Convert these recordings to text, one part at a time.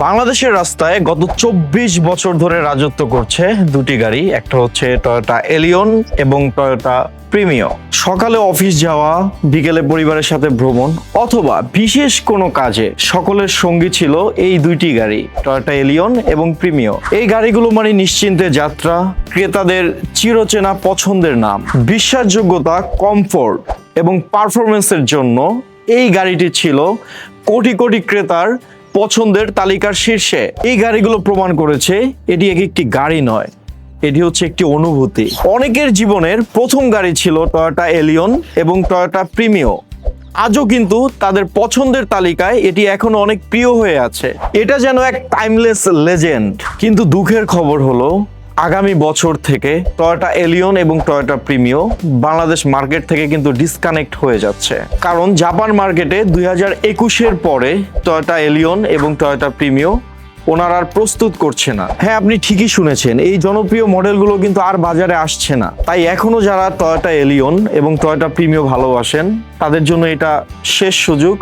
বাংলাদেশের রাস্তায় গত ২৪ বছর ধরে রাজত্ব করছে দুটি গাড়ি, একটা হচ্ছে টয়োটা এলিয়ন এবং টয়োটা প্রিমিও। সকালে অফিস যাওয়া, বিকেলে পরিবারের সাথে ভ্রমণ অথবা বিশেষ কোনো কাজে সকলের সঙ্গী ছিল এই দুইটি গাড়ি, টয়োটা এলিয়ন এবং প্রিমিও। এই গাড়িগুলো মানে নিশ্চিন্তে যাত্রা, ক্রেতাদের চিরচেনা পছন্দের নাম। বিশ্বাসযোগ্যতা, কমফোর্ট এবং পারফরমেন্সের জন্য এই গাড়িটি ছিল কোটি কোটি ক্রেতার পছন্দের তালিকার শীর্ষে। এই গাড়িগুলো প্রমাণ করেছে এটি একটি গাড়ি নয়, এটি হচ্ছে একটি অনুভূতি। অনেকের জীবনের প্রথম গাড়ি ছিল টয়োটা এলিয়ন এবং টয়োটা প্রিমিও। আজও কিন্তু তাদের পছন্দের তালিকায় এটি এখনো অনেক প্রিয় হয়ে আছে। এটা যেন এক টাইমলেস লেজেন্ড। কিন্তু দুঃখের খবর হলো আগামী বছর থেকে টয়োটা এলিয়ন এবং টয়োটা প্রিমিও বাংলাদেশ মার্কেট থেকে কিন্তু ডিসকানেক্ট হয়ে যাচ্ছে, কারণ জাপান মার্কেটে 2021-এর পরে টয়োটা এলিয়ন এবং টয়োটা প্রিমিও ওনারা আর প্রস্তুত করছে না। হ্যাঁ, আপনি ঠিকই শুনেছেন, এই জনপ্রিয় মডেলগুলো কিন্তু আর বাজারে আসছে না। তাই এখনো যারা টয়োটা এলিয়ন এবং টয়োটা প্রিমিও ভালোবাসেন তাদের জন্য এটা শেষ সুযোগ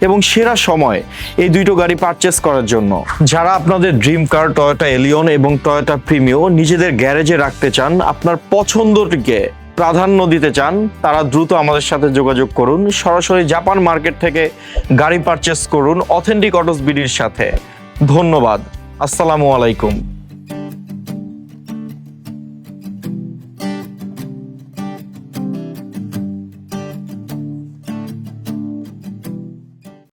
এবং সেরা সময় এই দুটো গাড়ি পারচেস করার জন্য। যারা আপনাদের ড্রিম কার টয়োটা এলিয়ন এবং টয়োটা প্রিমিও নিজেদের গ্যারেজে রাখতে চান, আপনার পছন্দটিকে প্রাধান্য দিতে চান, তারা দ্রুত আমাদের সাথে যোগাযোগ করুন। সরাসরি জাপান মার্কেট থেকে গাড়ি পারচেস করুন অথেন্টিক অটোস বিডির সাথে। ধন্যবাদ। আসসালামু আলাইকুম।